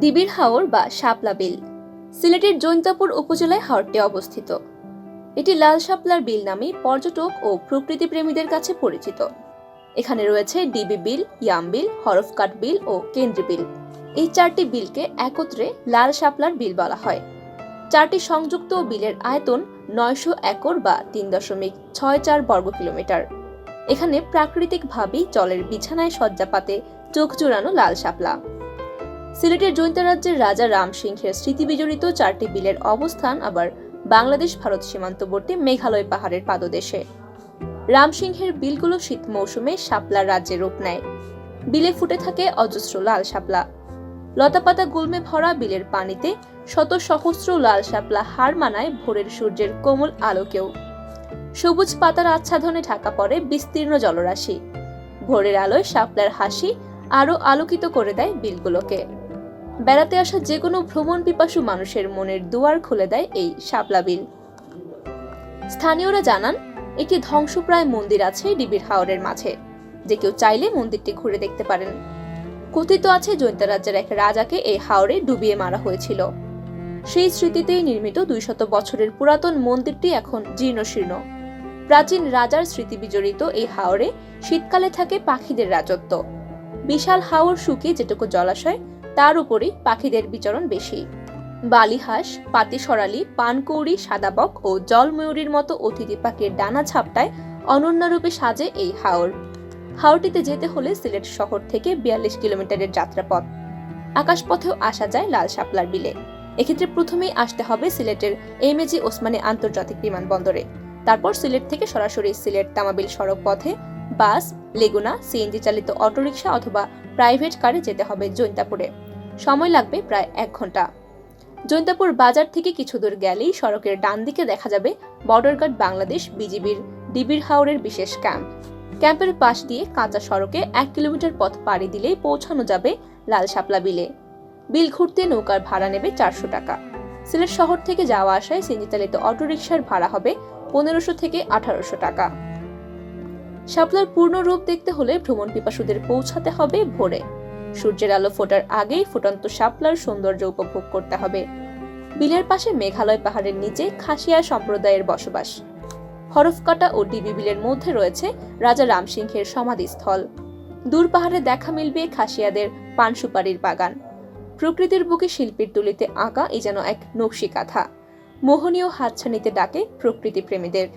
ডিবির হাওর বা শাপলা বিল সিলেটের জৈন্তাপুর উপজেলায় হাওরটি অবস্থিত। এটি লাল শাপলার বিল নামে পর্যটক ও প্রকৃতিপ্রেমীদের কাছে পরিচিত। এখানে রয়েছে ডিবি বিল, ইয়াম বিল, হরফকাট বিল ও কেন্দ্রি বিল। এই চারটি বিলকে একত্রে লাল শাপলার বিল বলা হয়। চারটি সংযুক্ত বিলের আয়তন 900 একর বা 3.64 বর্গ কিলোমিটার। এখানে প্রাকৃতিকভাবেই জলের বিছানায় শয্যাপাতে চোখ জোড়ানো লাল শাপলা। সিলেটের জৈন্তা রাজ্যের রাজা রাম সিংহের স্মৃতিবিজড়িত চারটি বিলের অবস্থান আবার বাংলাদেশ ভারত সীমান্তবর্তী মেঘালয় পাহাড়ের পাদদেশে। রাম সিংহের বিলগুলো শীত মৌসুমে শাপলার রাজ্যে রূপ নেয়। বিলে ফুটে থাকে অজস্র লাল শাপলা। লতাপাতা গুল্মে ভরা বিলের পানিতে শত সহস্র লাল শাপলা হার মানায় ভোরের সূর্যের কোমল আলোকেও। সবুজ পাতার আচ্ছাদনে ঢাকা পড়ে বিস্তীর্ণ জলরাশি। ভোরের আলোয় শাপলার হাসি আরো আলোকিত করে দেয় বিলগুলোকে। বেড়াতে আসা যে কোনো ভ্রমণ পিপাসু মানুষের মনের দুয়ার খুলে দেয় এই শাপলা বিল। স্থানীয়রা জানান, একটি ধ্বংসপ্রায় মন্দির আছে ডিবির হাওরের মাঝে, যে কেউ চাইলে মন্দিরটি ঘুরে দেখতে পারেন। কথিত আছে জৈন্তা রাজ্যের এক রাজাকে এই হাওরে ডুবিয়ে মারা হয়েছিল। সেই স্মৃতিতেই নির্মিত 200 বছরের পুরাতন মন্দিরটি এখন জীর্ণশীর্ণ। প্রাচীন রাজার স্মৃতি বিজড়িত এই হাওরে শীতকালে থাকে পাখিদের রাজত্ব। বিশাল হাওর শুকিয়ে যেটুকু জলাশয়, তার উপরই পাখিদের বিচরণ বেশি। বালিহাঁস, পাতিসরালি, পানকৌড়ি, সাদাবক ও জলময়ূরীর মতো অতিথি পাখির ডানা ঝাপটায় অনন্যরূপে সাজে এই হাওর। হাওরটিতে যেতে হলে সিলেট শহর থেকে 42 কিলোমিটারের যাত্রাপথ। আকাশপথেও আসা যায় লাল শাপলার বিলে। এক্ষেত্রে প্রথমেই আসতে হবে সিলেটের এমএজি ওসমানী আন্তর্জাতিক বিমানবন্দরে। তারপর সিলেট থেকে সরাসরি সিলেট তামাবিল সড়ক পথে বাস, লেগুনা, সিএনজি চালিত অটোরিকশা অথবা প্রাইভেট কারে যেতে হবে জৈন্তাপুরে। সময় লাগবে প্রায় 1 ঘন্টা। জৈন্তাপুর বাজার থেকে কিছু দূর গেলেই সড়কের ডান দিকে দেখা যাবে বর্ডার গার্ড বাংলাদেশ বিজিবির ডিবির হাওরের বিশেষ ক্যাম্প। ক্যাম্পের পাশ দিয়ে কাঁচা সড়কে 1 কিলোমিটার পথ পাড়ি দিলেই পৌঁছানো যাবে লাল শাপলা বিলে। বিল ঘুরতে নৌকার ভাড়া নেবে 400 টাকা। সিলেট শহর থেকে যাওয়া আসায় সিএনজি চালিত অটোরিকশার ভাড়া হবে 1500 থেকে 1800 টাকা। শাপলার পূর্ণ রূপ দেখতে হলে ভ্রমণ পিপাসুদের পৌঁছাতে হবে ভোরে। সূর্যের আলো ফোটার আগেই ফুটন্ত শাপলার সৌন্দর্য উপভোগ করতে হবে। বিলের পাশে মেঘালয় পাহাড়ের নিচে খাসিয়া সম্প্রদায়ের বসবাস। হরফকাটা ও ডিবি বিলের মধ্যে রয়েছে রাজা রাম সিংহের সমাধিস্থল। দূর পাহাড়ে দেখা মিলবে খাসিয়াদের পান সুপারির বাগান। প্রকৃতির বুকে শিল্পীর তুলিতে আঁকা এই যেন এক নকশি কাঁথা। মোহনীয় হাতছানিতে ডাকে প্রকৃতি প্রেমীদের।